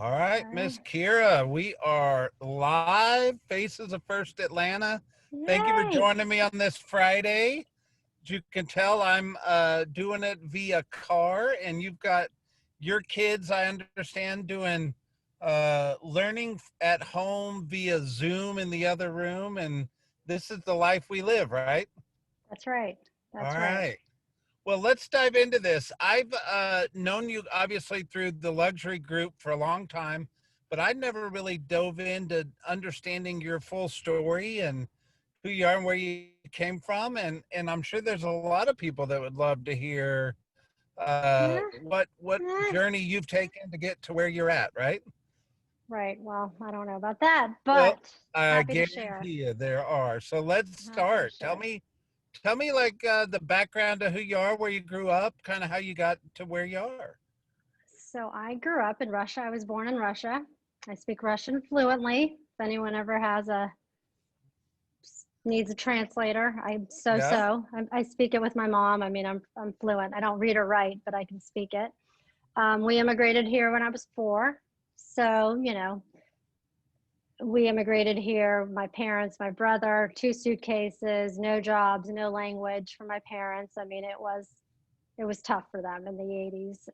All right, Okay. Miss Kira, we are live, Faces of First Atlanta. Thank you for Yay! joining me on this Friday. As you can tell, I'm doing it via car, and you've got your kids, I understand, doing learning at home via Zoom in the other room, and this is the life we live, right? That's right. All That's right. right. Well, let's dive into this. I've known you obviously through the luxury group for a long time, but I never really dove into understanding your full story and who you are and where you came from. And I'm sure there's a lot of people that would love to hear Yeah. what eh, journey you've taken to get to where you're at, right? Right. Well, I don't know about that, Well, but I happy to share. guarantee you there are. So let's Happy to start. share. Tell me like the background of who you are, where you grew up, kind of how you got to where you are. So I grew up in Russia. I was born in Russia. I speak Russian fluently. If anyone ever has a needs a translator, I'm Yeah. so. I speak it with my mom. I mean, I'm fluent. I don't read or write, but I can speak it. We immigrated here when I was 4. So, we immigrated here, my parents, my brother, 2 suitcases, no jobs, no language for my parents. I mean, it was tough for them in the 80s.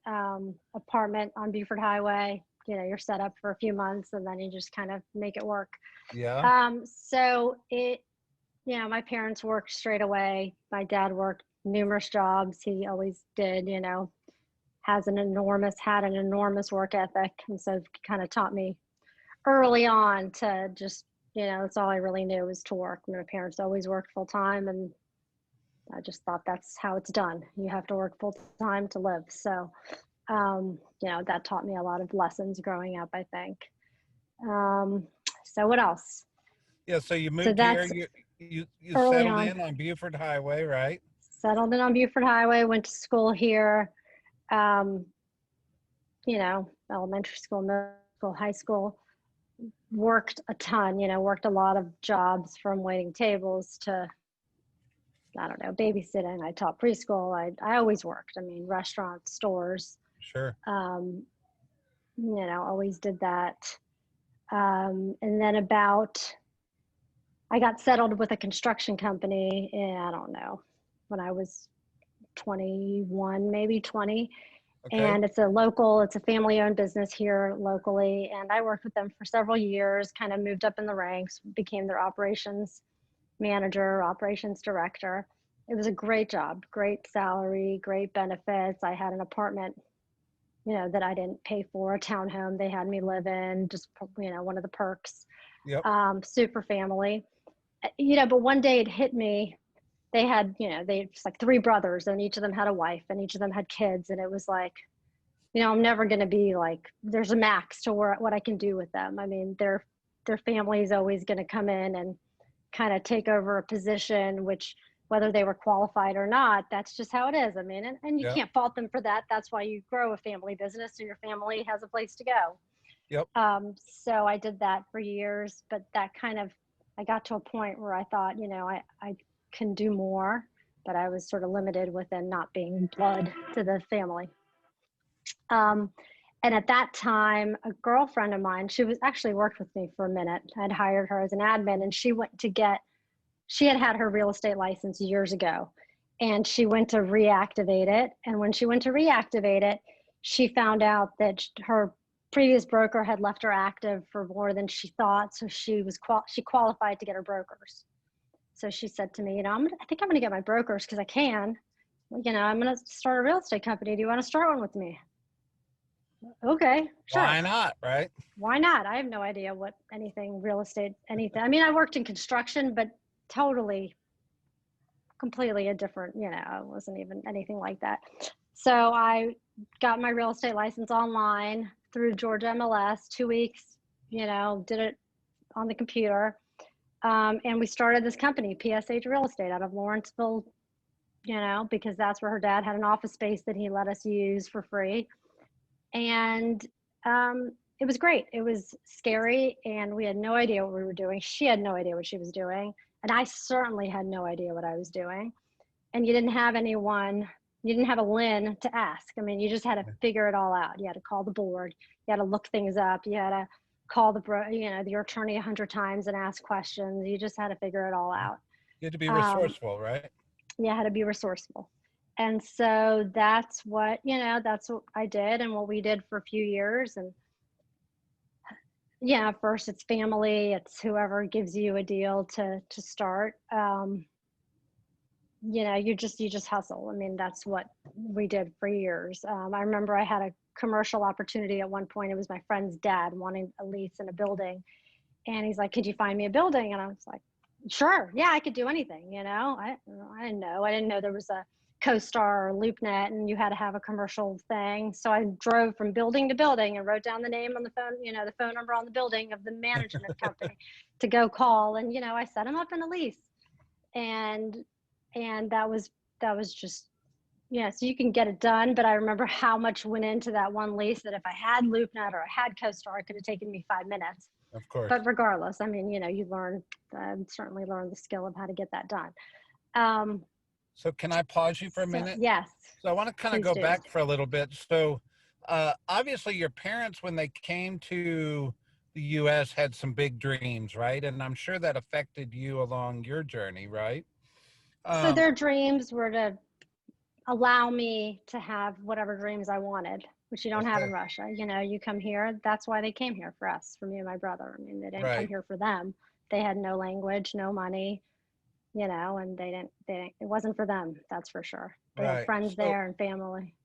Apartment on Buford Highway, you're set up for a few months and then you just kind of make it work. Yeah. My parents worked straight away. My dad worked numerous jobs. He always did, had an enormous work ethic. And so kind of taught me early on to just, that's all I really knew was to work. My parents always worked full time, and I just thought that's how it's done. You have to work full time to live. So, that taught me a lot of lessons growing up, I think. Um, so what else? Yeah. So you So moved here. that's You early settled on. in on Buford Highway, right? Settled in on Buford Highway, went to school here, um, elementary school, middle school, high school, worked a ton, worked a lot of jobs from waiting tables to, I don't know, babysitting. I taught preschool. I always worked. I mean, restaurants, stores, Sure. um, always did that. And then I got settled with a construction company in, I don't know, when I was 21, maybe 20. Okay. And it's a family owned business here locally. And I worked with them for several years, kind of moved up in the ranks, became their operations manager, operations director. It was a great job, great salary, great benefits. I had an apartment, that I didn't pay for, a townhome they had me live in, just, one of the perks. Yep. Super family. But one day it hit me. They had, they just like 3 brothers, and each of them had a wife, and each of them had kids. And it was like, I'm never going to be like, there's a max to what I can do with them. I mean, their family is always going to come in and kind of take over a position, which whether they were qualified or not, that's just how it is. I mean, and you Yep. can't fault them for that. That's why you grow a family business, so your family has a place to go. Yep. So I did that for years, but I got to a point where I thought, I can do more, but I was sort of limited within not being blood to the family. Um, and at that time, a girlfriend of mine, she was actually worked with me for a minute. I'd hired her as an admin, and she had her real estate license years ago, and she went to reactivate it. And when she went to reactivate it, she found out that her previous broker had left her active for more than she thought. So she qualified to get her brokers. So she said to me, I think I'm going to get my brokers because I can. I'm going to start a real estate company. Do you want to start one with me? Okay, Why sure. not? Right. Why not? I have no idea what anything real estate, anything. I mean, I worked in construction, but totally, completely a different, it wasn't even anything like that. So I got my real estate license online through Georgia MLS, 2 weeks, did it on the computer. And we started this company, PSH Real Estate, out of Lawrenceville, because that's where her dad had an office space that he let us use for free. And it was great. It was scary, and we had no idea what we were doing. She had no idea what she was doing, and I certainly had no idea what I was doing. And you didn't have anyone, You didn't have a Lynn to ask. I mean, you just had to figure it all out. You had to call the board. You had to look things up. You had to call your attorney 100 times and ask questions. You just had to figure it all out. You had to be Um, resourceful, right? you had to be resourceful. And so that's what I did and what we did for a few years. And yeah, first it's family, it's whoever gives you a deal to start. You just hustle. I mean, that's what we did for years. I remember I had a commercial opportunity at one point. It was my friend's dad wanting a lease in a building, and he's like, "Could you find me a building?" And I was like, "Sure, yeah, I could do anything." I didn't know there was a CoStar or LoopNet, and you had to have a commercial thing. So I drove from building to building and wrote down the name on the phone, the phone number on the building of the management company to go call, and I set them up in a lease, and that was just, so you can get it done. But I remember how much went into that one lease, that if I had LoopNet or I had CoStar, it could have taken me 5 minutes. Of course. But regardless, I mean, you certainly learn the skill of how to get that done. So can I pause you for a minute? Yes. So I want to kind of go back for a little bit. So obviously your parents, when they came to the U.S., had some big dreams, right? And I'm sure that affected you along your journey, right? So their dreams were to allow me to have whatever dreams I wanted, which you don't have in Russia. You come here. That's why they came here for us, for me and my brother. I mean, they didn't come here for them. They had no language, no money, and they didn't, it wasn't for them. That's for sure. They had friends there and family.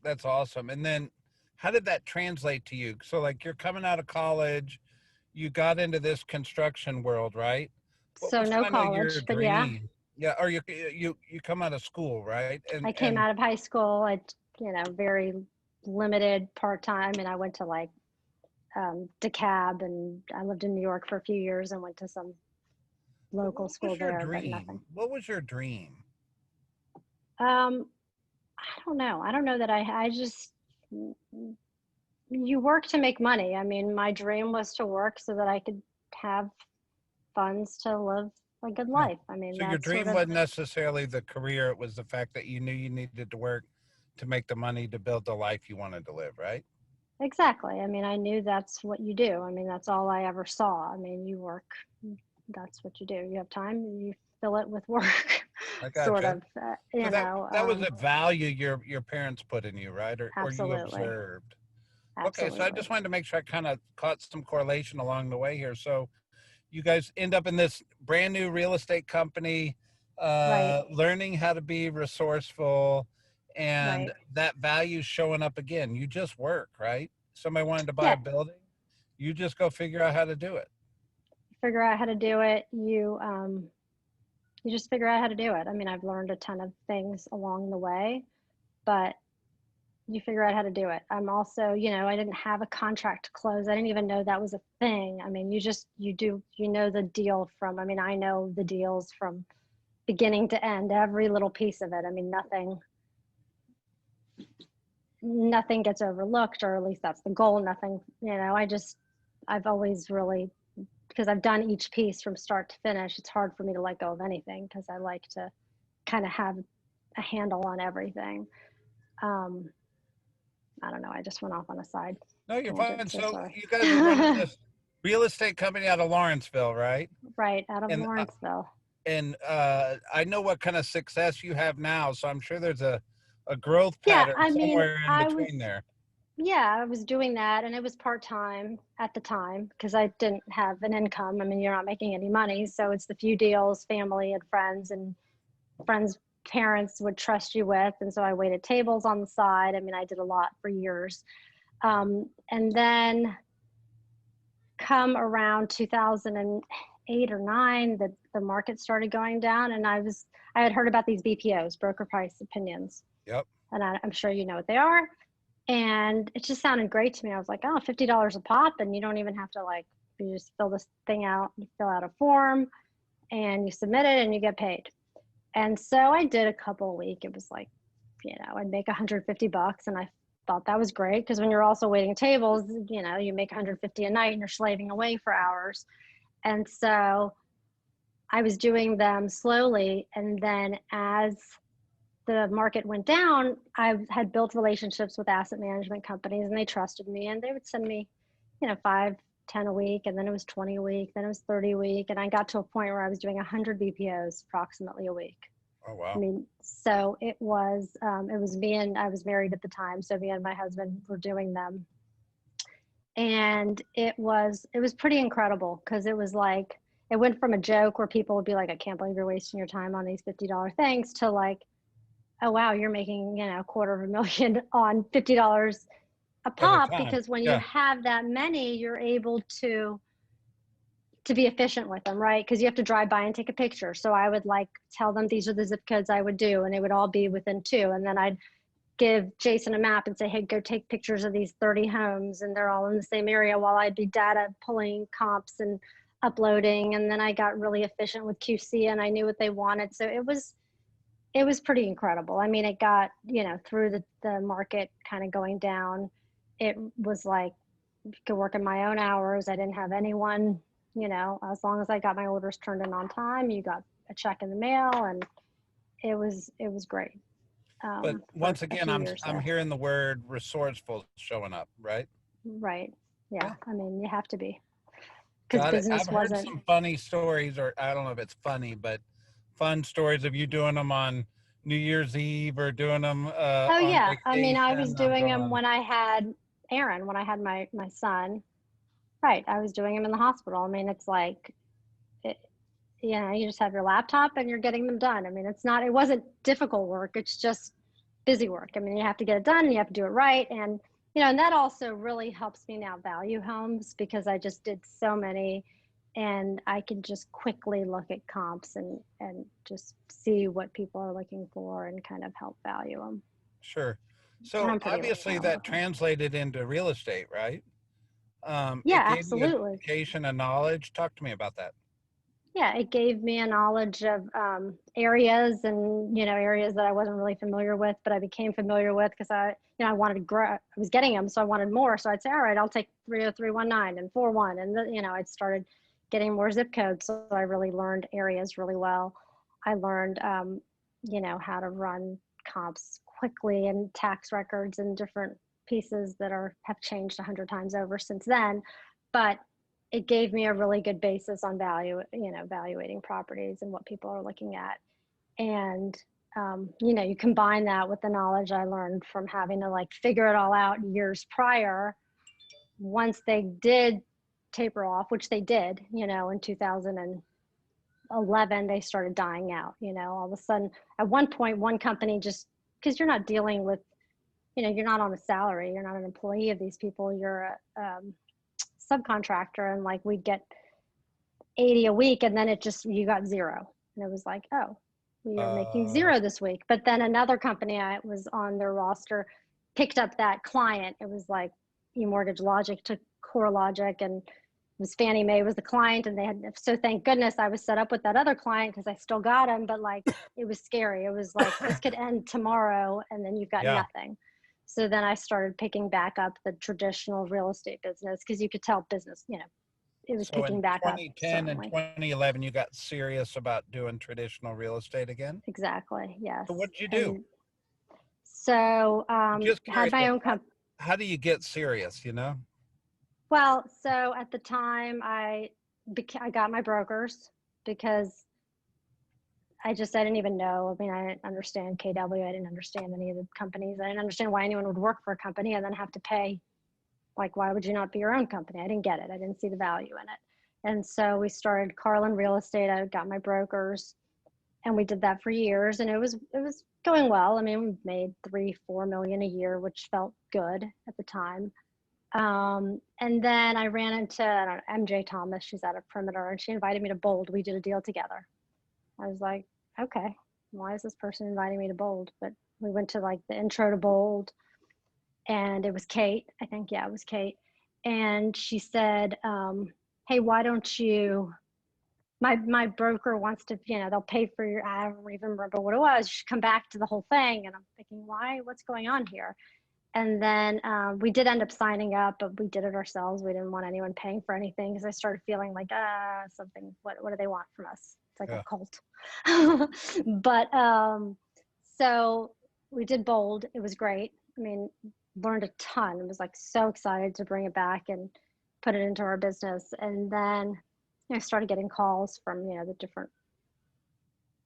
That's awesome. And then how did that translate to you? So like, you're coming out of college, you got into this construction world, right? So no college, but yeah. Yeah, or you come out of school, right? I came out of high school. Very limited part-time, and I went to like DeKalb, and I lived in New York for a few years and went to some local school there, but nothing. What was your dream? I don't know. I don't know that I just, you work to make money. I mean, my dream was to work so that I could have funds to live a good life. I mean, so your dream wasn't necessarily the career. It was the fact that you knew you needed to work to make the money to build the life you wanted to live, right? Exactly. I mean, I knew that's what you do. I mean, that's all I ever saw. I mean, you work, that's what you do. You have time, you fill it with work. I got sort you. of, that was a value your parents put in you, right? Or you observed. Absolutely. Okay, so I just wanted to make sure I kind of caught some correlation along the way here. So you guys end up in this brand new real estate company, learning how to be resourceful, and that value showing up again. You just work, right? Somebody wanted to buy a building, you just go figure out how to do it. Figure out how to do it. You just figure out how to do it. I mean, I've learned a ton of things along the way, but you figure out how to do it. I'm also, I didn't have a contract to close. I didn't even know that was a thing. I mean, you know the deal from, I mean, I know the deals from beginning to end, every little piece of it. I mean, nothing gets overlooked, or at least that's the goal. Nothing, I've always really, because I've done each piece from start to finish, it's hard for me to let go of anything, because I like to kind of have a handle on everything. I don't know. I just went off on a side. No, you're fine. So you guys are running this real estate company out of Lawrenceville, right? Right, out of Lawrenceville. And I know what kind of success you have now, so I'm sure there's a growth pattern somewhere in between there. Yeah, I was doing that, and it was part-time at the time because I didn't have an income. I mean, you're not making any money, so it's the few deals family and friends' parents would trust you with, and so I waited tables on the side. I mean, I did a lot for years. And then come around 2008 or 9, the market started going down, and I had heard about these BPOs, broker price opinions. Yep. And I'm sure you know what they are. And it just sounded great to me. I was like, oh, $50 a pop, and you don't even have to, like, you just fill this thing out, you fill out a form, and you submit it, and you get paid. And so I did a couple a week. It was like, I'd make $150, and I thought that was great, because when you're also waiting tables, you make $150 a night and you're slaving away for hours. And so I was doing them slowly, and then as the market went down, I had built relationships with asset management companies, and they trusted me, and they would send me, 5, 10 a week, and then it was 20 a week, then it was 30 a week, and I got to a point where I was doing 100 BPOs approximately a week. Oh, wow. I mean, so it was me, and I was married at the time, so me and my husband were doing them, and it was pretty incredible, because it was like, it went from a joke where people would be like, I can't believe you're wasting your time on these $50 things, to like, oh wow, you're making $250,000 on $50 a At a pop, time. because when you Yeah. have that many, you're able to be efficient with them, right? Because you have to drive by and take a picture. So I would like tell them these are the zip codes I would do, and it would all be within 2, and then I'd give Jason a map and say, hey, go take pictures of these 30 homes, and they're all in the same area, while I'd be data pulling comps and uploading. And then I got really efficient with QC, and I knew what they wanted. So it was pretty incredible. I mean, it got, through the market kind of going down, it was like, could work in my own hours. I didn't have anyone, as long as I got my orders turned in on time, you got a check in the mail, and it was great. But For once a again, few years I'm there. hearing the word resourceful showing up, right? Right. Yeah. Yeah. I mean, you have to be, because Got it. I've business heard wasn't. some funny stories, or I don't know if it's funny, but fun stories of you doing them on New Year's Eve, or doing them Oh on yeah. I mean, I was vacation. I'm doing them going, when I had Aaron, when I had my son. Right. I was doing him in the hospital. I mean, it's like, it, you just have your laptop and you're getting them done. I mean, it wasn't difficult work. It's just busy work. I mean, you have to get it done, and you have to do it right. And, and that also really helps me now value homes, because I just did so many, and I can just quickly look at comps and just see what people are looking for and kind of help value them. sure. And So I'm pretty obviously that analytical. translated into real estate, right? Yeah, It gave you an absolutely. education and knowledge. Talk to me about that. Yeah, it gave me a knowledge of areas, and areas that I wasn't really familiar with, but I became familiar with, because I wanted to grow. I was getting them, so I wanted more. So I'd say, all right, I'll take 30319 and 41, and I'd started getting more zip codes. So I really learned areas really well. I learned, how to run comps quickly, and tax records, and different pieces that have changed 100 times over since then. But it gave me a really good basis on valuating properties and what people are looking at. And, you combine that with the knowledge I learned from having to like figure it all out years prior. Once they did taper off, which they did, in 2011, they started dying out. All of a sudden, at one point, one company, just because you're not dealing with, you're not on a salary, you're not an employee of these people, you're a subcontractor, and like we'd get 80 a week, and then you got 0, and it was like, oh, we are making Uh, 0 this week. But then another company I was on their roster picked up that client. It was like eMortgage Logic took CoreLogic, and it was Fannie Mae was the client, and they had, so thank goodness I was set up with that other client, because I still got him. But like, it was scary. It was like, this could end tomorrow, and then you've got yeah. nothing. So then I started picking back up the traditional real estate business, because you could tell business, it was So picking in back up, 2010 and certainly. 2011, you got serious about doing traditional real estate again. Exactly. Yes. So what did you do? And so Just had curious, my like own company. how do you get serious? Well, so at the time I got my brokers, because I didn't even know. I mean, I didn't understand KW. I didn't understand any of the companies. I didn't understand why anyone would work for a company and then have to pay. Like, why would you not be your own company? I didn't get it. I didn't see the value in it. And so we started Karlin Real Estate. I got my brokers, and we did that for years, and it was going well. I mean, we made 3-4 million a year, which felt good at the time. And then I ran into, I don't know, MJ Thomas. She's out of Perimeter, and she invited me to Bold. We did a deal together. I was like, okay, why is this person inviting me to Bold? But we went to like the intro to Bold, and it was Kate. I think, yeah, it was Kate. And she said, hey, why don't you, my broker wants to, they'll pay for your, I don't even remember what it was. You should come back to the whole thing. And I'm thinking, what's going on here? And then we did end up signing up, but we did it ourselves. We didn't want anyone paying for anything, because I started feeling like, something, what do they want from us? It's like a Yeah. cult. But So we did Bold. It was great. I mean, learned a ton. I was like so excited to bring it back and put it into our business. And then I started getting calls from, the different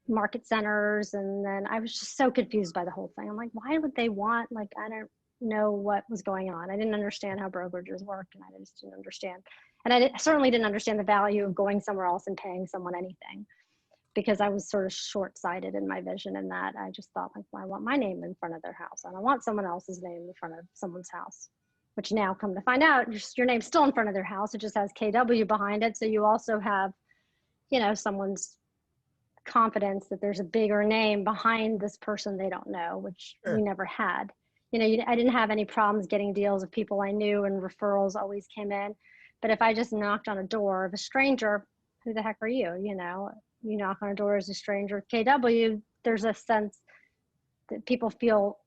market centers. And then I was just so confused by the whole thing. I'm like, why would they want, like, I don't know what was going on. I didn't understand how brokerages worked, and I just didn't understand. And certainly didn't understand the value of going somewhere else and paying someone anything, because I was sort of short-sighted in my vision in that I just thought, like, well, I want my name in front of their house. I don't want someone else's name in front of someone's house, which now come to find out, your name's still in front of their house. It just has KW behind it. So you also have, someone's confidence that there's a bigger name behind this person they don't know, which we never had. I didn't have any problems getting deals of people I knew, and referrals always came in. But if I just knocked on a door of a stranger, who the heck are you? You knock on a door as a stranger with KW, there's a sense that people feel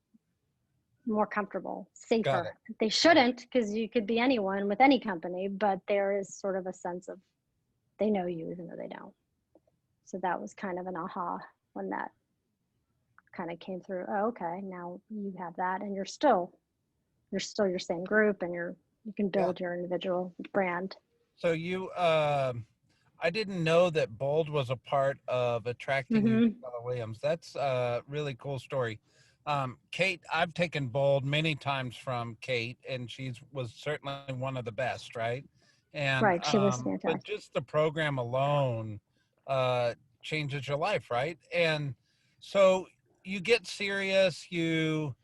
more comfortable, safer. They shouldn't, because you could be anyone with any company, but there is sort of a sense of they know you even though they don't. So that was kind of an aha when that kind of came through. Oh, okay, now you have that, and you're still your same group, and you can build your individual brand. So I didn't know that Bold was a part of attracting you to Keller Williams. That's a really cool story. Kate, I've taken Bold many times from Kate, and she was certainly one of the best, right? And right, she was fantastic. but just the program alone changes your life, right? And so you get serious, you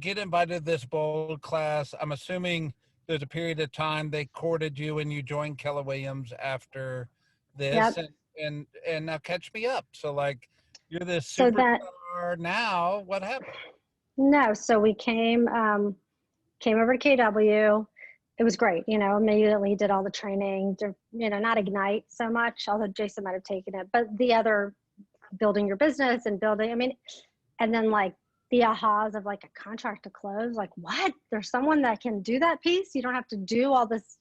get invited to this Bold class. I'm assuming there's a period of time they courted you and you joined Keller Williams after this. Yep. And now catch me up. So like you're this So superstar now. What happened? No, so we came over to KW. It was great, immediately did all the training, not Ignite so much, although Jason might have taken it, but the other building your business and and then like the ahas of like a contract to close, like what? There's someone that can do that piece. You don't have to do all this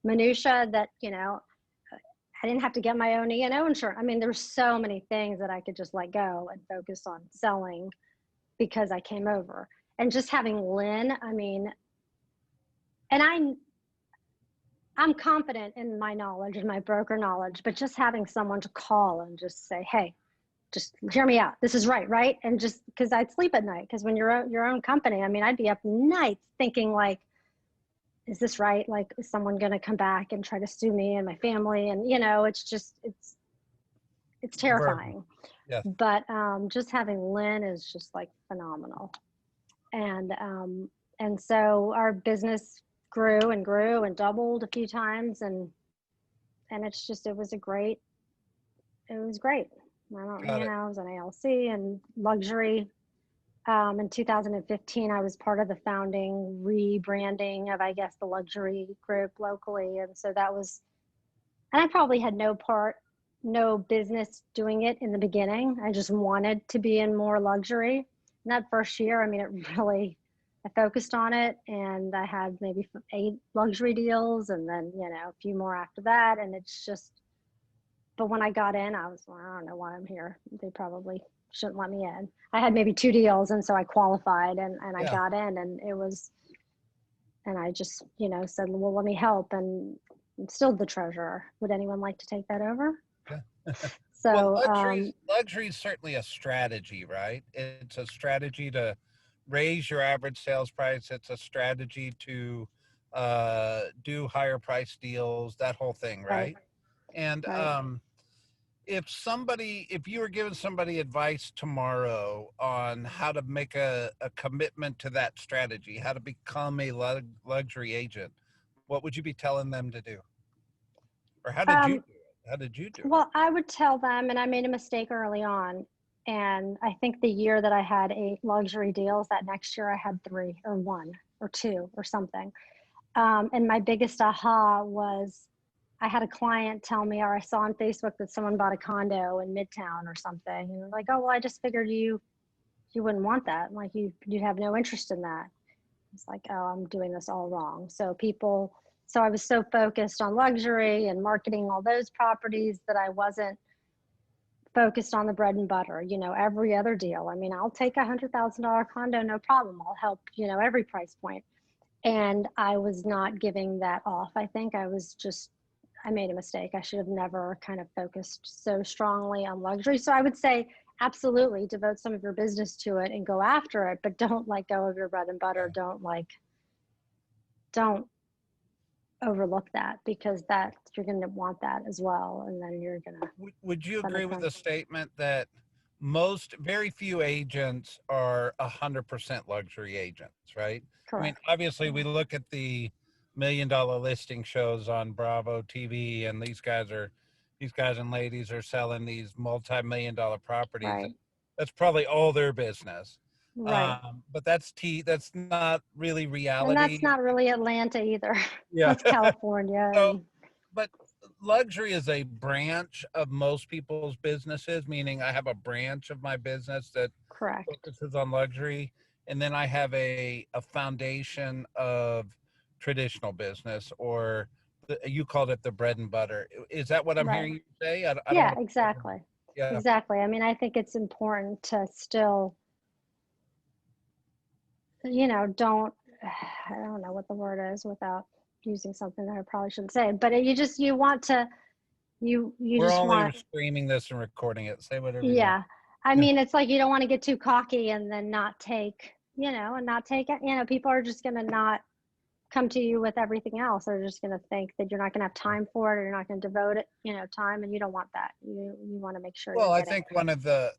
minutia that, I didn't have to get my own E&O insurance. I mean, there's so many things that I could just let go and focus on selling because I came over. And just having Lynn, I mean, and I'm confident in my knowledge and my broker knowledge, but just having someone to call and just say, hey, just hear me out. This is right. And just because I'd sleep at night, because when you're your own company, I mean, I'd be up nights thinking like, is this right? Like, is someone going to come back and try to sue me and my family? And, it's terrifying. Yes. But just having Lynn is just like phenomenal. And so our business grew and doubled a few times. And it was great. I was an ALC and luxury. In 2015, I was part of the founding rebranding of, I guess, the luxury group locally. And so and I probably had no business doing it in the beginning. I just wanted to be in more luxury. And that first year, I mean, I focused on it, and I had maybe 8 luxury deals, and then, a few more after that. And but when I got in, I don't know why I'm here. They probably shouldn't let me in. I had maybe 2 deals, and so I qualified, and I got in, and and I just, said, well, let me help, and I'm still the treasurer. Would anyone like to take that over? Yeah. So well, luxury is certainly a strategy, right? It's a strategy to raise your average sales price. It's a strategy to do higher price deals, that whole thing, right? And if you were giving somebody advice tomorrow on how to make a commitment to that strategy, how to become a luxury agent, what would you be telling them to do? Or how did you do it? How did you do it? Well, I would tell them, and I made a mistake early on. And I think the year that I had 8 luxury deals, that next year I had 3 or 1 or 2 or something. And my biggest aha was I had a client tell me, or I saw on Facebook that someone bought a condo in Midtown or something. And they're like, oh, well, I just figured you wouldn't want that. Like you'd have no interest in that. It's like, oh, I'm doing this all wrong. So I was so focused on luxury and marketing all those properties that I wasn't focused on the bread and butter, every other deal. I mean, I'll take $100,000 condo, no problem. I'll help, every price point. And I was not giving that off. I think I made a mistake. I should have never kind of focused so strongly on luxury. So I would say, absolutely devote some of your business to it and go after it, but don't let go of your bread and butter. Don't overlook that, because you're going to want that as well. And then you're going to. Would you agree with the statement that very few agents are 100% luxury agents, right? Correct. I mean, obviously we look at the $1 Million Listing shows on Bravo TV, and these guys and ladies are selling these multi-million-dollar properties. Right. That's probably all their business. Right. But that's not really reality. And that's not really Atlanta either. Yeah. That's California. So, but luxury is a branch of most people's businesses, meaning I have a branch of my business that correct. focuses on luxury. And then I have a foundation of traditional business, or you called it the bread and butter. Is that what I'm hearing you say? I yeah, don't exactly. Yeah. Exactly. I mean, I think it's important to still, I don't know what the word is without using something that I probably shouldn't say, but you want to, We're only streaming this and recording it. Say whatever you want. I mean, it's like you don't want to get too cocky and then not take, and not take it. People are just going to not come to you with everything else. They're just going to think that you're not going to have time for it, or you're not going to devote it, time, and you don't want that. You want to make sure. Well, I think one of the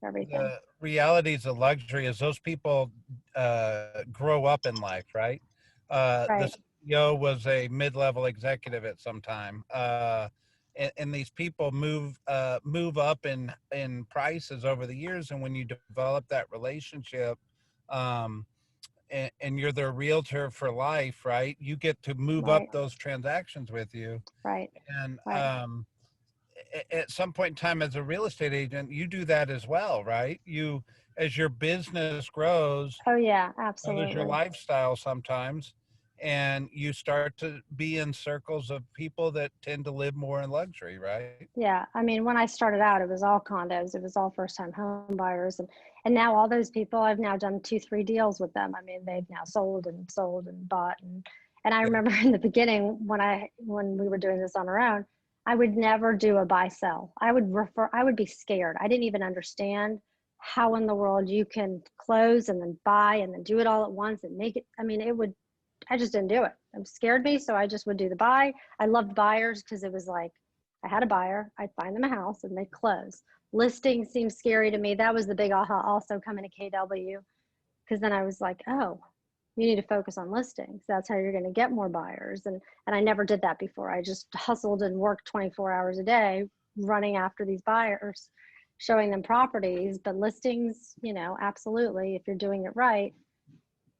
realities of luxury is those people grow up in life, right? The CEO was a mid-level executive at some time. And these people move up in prices over the years. And when you develop that relationship, and you're their realtor for life, right? You get to move up those transactions with you. Right. And at some point in time, as a real estate agent, you do that as well, right? As your business grows. Oh yeah, absolutely. There's your lifestyle sometimes. And you start to be in circles of people that tend to live more in luxury, right? Yeah. I mean, when I started out, it was all condos. It was all first-time home buyers. And now all those people, I've now done 2-3 deals with them. I mean, they've now sold and bought. And I remember in the beginning when we were doing this on our own, I would never do a buy sell. I would be scared. I didn't even understand how in the world you can close and then buy and then do it all at once and make it. I mean, I just didn't do it. It scared me. So I just would do the buy. I loved buyers because it was like, I had a buyer, I'd find them a house and they'd close. Listing seemed scary to me. That was the big aha also coming to KW. Because then I was like, oh, you need to focus on listings. That's how you're going to get more buyers. And I never did that before. I just hustled and worked 24 hours a day, running after these buyers, showing them properties. But listings, absolutely, if you're doing it right,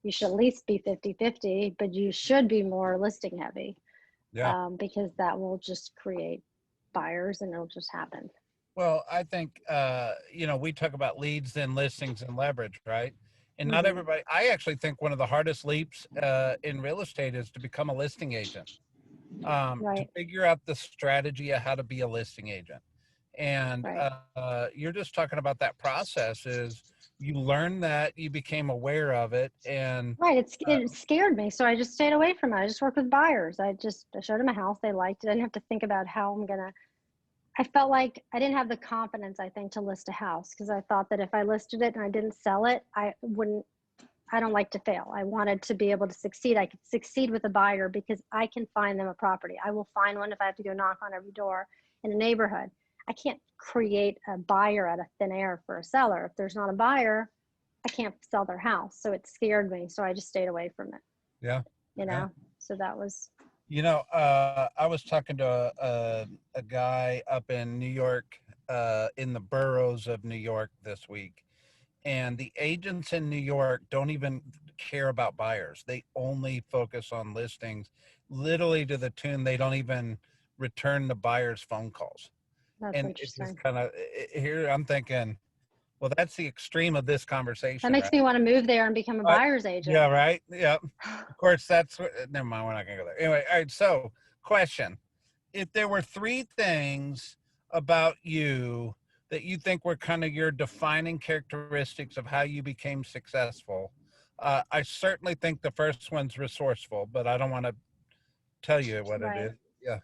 you should at least be 50-50, but you should be more listing heavy. Yeah. Because that will just create buyers and it'll just happen. Well, I think, we talk about leads and listings and leverage, right? And not everybody, I actually think one of the hardest leaps in real estate is to become a listing agent, to figure out the strategy of how to be a listing agent. And you're just talking about that process is you learned that, you became aware of it. And it scared me. So I just stayed away from it. I just worked with buyers. I showed them a house they liked. I didn't have to think about how I felt like I didn't have the confidence, I think, to list a house because I thought that if I listed it and I didn't sell it, I don't like to fail. I wanted to be able to succeed. I could succeed with a buyer because I can find them a property. I will find one if I have to go knock on every door in a neighborhood. I can't create a buyer out of thin air for a seller. If there's not a buyer, I can't sell their house. So it scared me. So I just stayed away from it. Yeah. So that was. I was talking to a guy up in New York, in the boroughs of New York this week. And the agents in New York don't even care about buyers. They only focus on listings, literally to the tune they don't even return the buyer's phone calls. That's and interesting. it's just kind of here. I'm thinking, well, that's the extreme of this conversation. That makes me want to move there and become a buyer's agent. Yeah, right. Yeah. Of course, never mind. We're not going to go there. Anyway, all right. So, question: if there were 3 things about you that you think were kind of your defining characteristics of how you became successful? I certainly think the first one's resourceful, but I don't want to tell you what it Right. is. Yeah.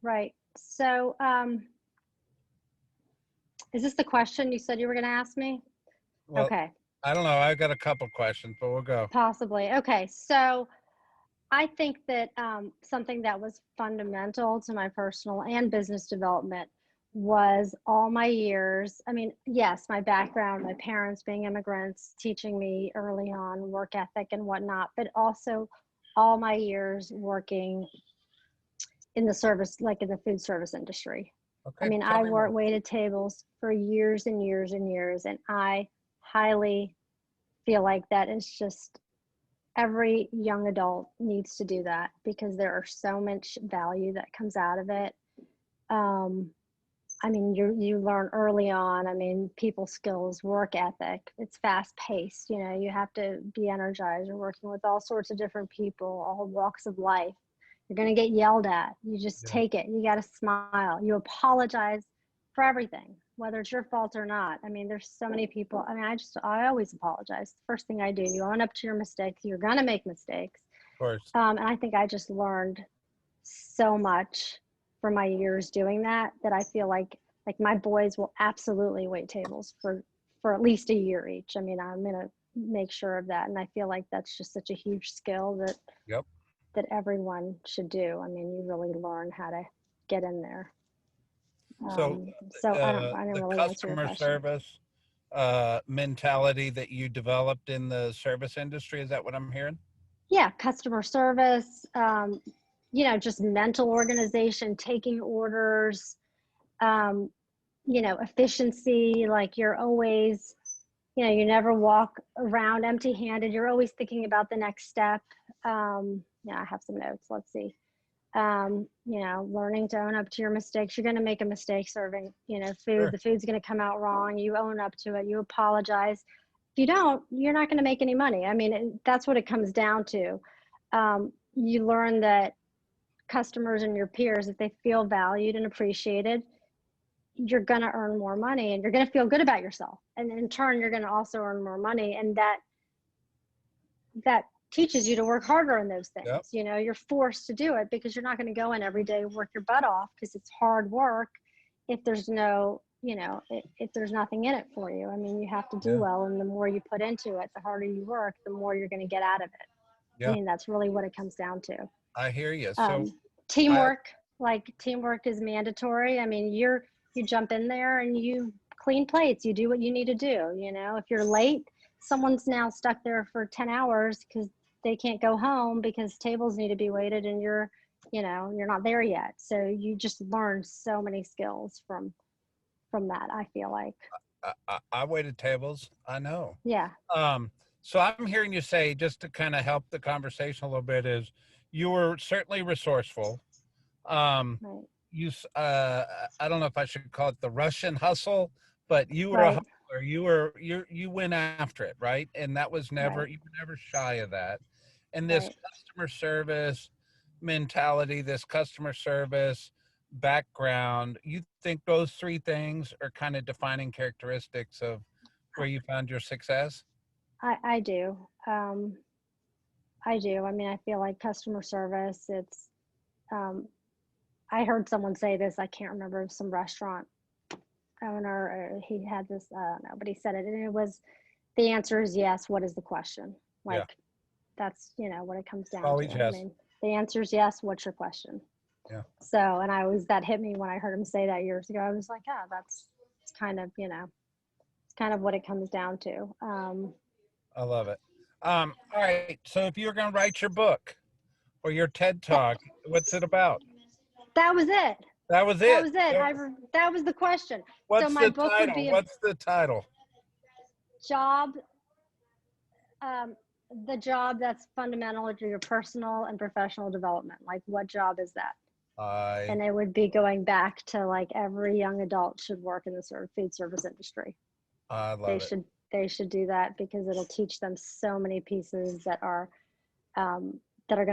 Right. So, is this the question you said you were going to ask me? Well, Okay. I don't know. I got a couple questions, but we'll go. Possibly. Okay. So, I think that something that was fundamental to my personal and business development was all my years. I mean, yes, my background, my parents being immigrants, teaching me early on work ethic and whatnot, but also all my years working in the service, like in the food service industry. I Okay, mean, tell I me more. worked waited tables for years and years and years, and I highly feel like that is just every young adult needs to do that because there are so much value that comes out of it. Um, I mean, you learn early on. I mean, people skills, work ethic. It's fast paced. You know, you have to be energized. You're working with all sorts of different people, all walks of life. You're going to get yelled at. You just Yeah, take it. You got to smile. You apologize for everything, whether it's your fault or not. I mean, there's so many people. I mean, I always apologize. The first thing I do, you own up to your mistakes. You're going to make mistakes. of course. And I think I just learned so much from my years doing that, that I feel like my boys will absolutely wait tables for at least a year each. I mean, I'm going to make sure of that. And I feel like that's just such a huge skill Yep. that everyone should do. I mean, you really learn how to get in there. So, So I didn't the really answer your customer question. service mentality that you developed in the service industry, is that what I'm hearing? Yeah, customer service, you know, just mental organization, taking orders, um, you know, efficiency, like you're always, you know, you never walk around empty handed. You're always thinking about the next step. Yeah, I have some notes. Let's see. You know, learning to own up to your mistakes. You're going to make a mistake serving, you know, food. Sure. The food's going to come out wrong. You own up to it. You apologize. If you don't, you're not going to make any money. I mean, that's what it comes down to. You learn that customers and your peers, if they feel valued and appreciated, you're going to earn more money and you're going to feel good about yourself. And in turn, you're going to also earn more money. And that teaches you to work harder in those Yep. things. You know, you're forced to do it because you're not going to go in every day and work your butt off because it's hard work if there's no, you know, if there's nothing in it for you. I mean, you have to do Yeah. well, and the more you put into it, the harder you work, the more you're going to get out of it. I Yeah. mean, that's really what it comes down to. I hear you. So, um, I, Teamwork, like teamwork is mandatory. I mean, you jump in there and you clean plates, you do what you need to do. You know, if you're late, someone's now stuck there for 10 hours because they can't go home because tables need to be waited and you know, you're not there yet. So you just learn so many skills from that, I feel like. I waited tables. I know. Yeah. Um, so I'm hearing you say, just to kind of help the conversation a little bit, is you were certainly resourceful. Um, Right. I don't know if I should call it the Russian hustle, but you were a Right. hustler. You went after it, right? And that was never, Right. you were never shy of that. And this Right. customer service mentality, this customer service background, you think those three things are kind of defining characteristics of where you found your success? I do. I do. I mean, I feel like customer service, it's um, I heard someone say this, I can't remember, some restaurant owner, or he had this, I don't know, but he said it, and it was, the answer is yes. What is the question? Yeah, Like, that's, you know, what it comes down to. always I yes. mean, the answer is yes. What's your question? Yeah, So, and that hit me when I heard him say that years ago. I was like, oh, it's kind of, you know, it's kind of what it comes down to. I love it. All right. So if you're going to write your book or your TED that, talk, what's it about? that was it. That was That it. was it. That was the question. So What's my the book would title? be a What's the title? job, um, the job that's fundamental to your personal and professional development. Like, what job is that? I And it would be going back to like every young adult should work in the sort of food service industry. I They love it. should they should do that because it'll teach them so many pieces that are going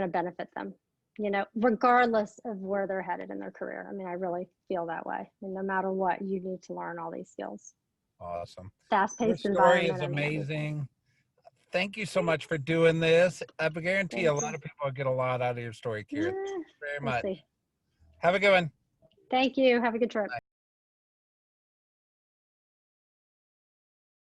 to benefit them. you know, regardless of where they're headed in their career. I mean, I really feel that way. I mean, no matter what, you need to learn all these skills. Awesome. Your Fast-paced story is environment. I mean, everything. amazing. Thank you so much for doing this. I guarantee a Thank lot you. of people will get a lot out of your story, Kira. Thank Yeah, you very we'll much. see. Have a good one. Thank you. Have a good trip. Bye.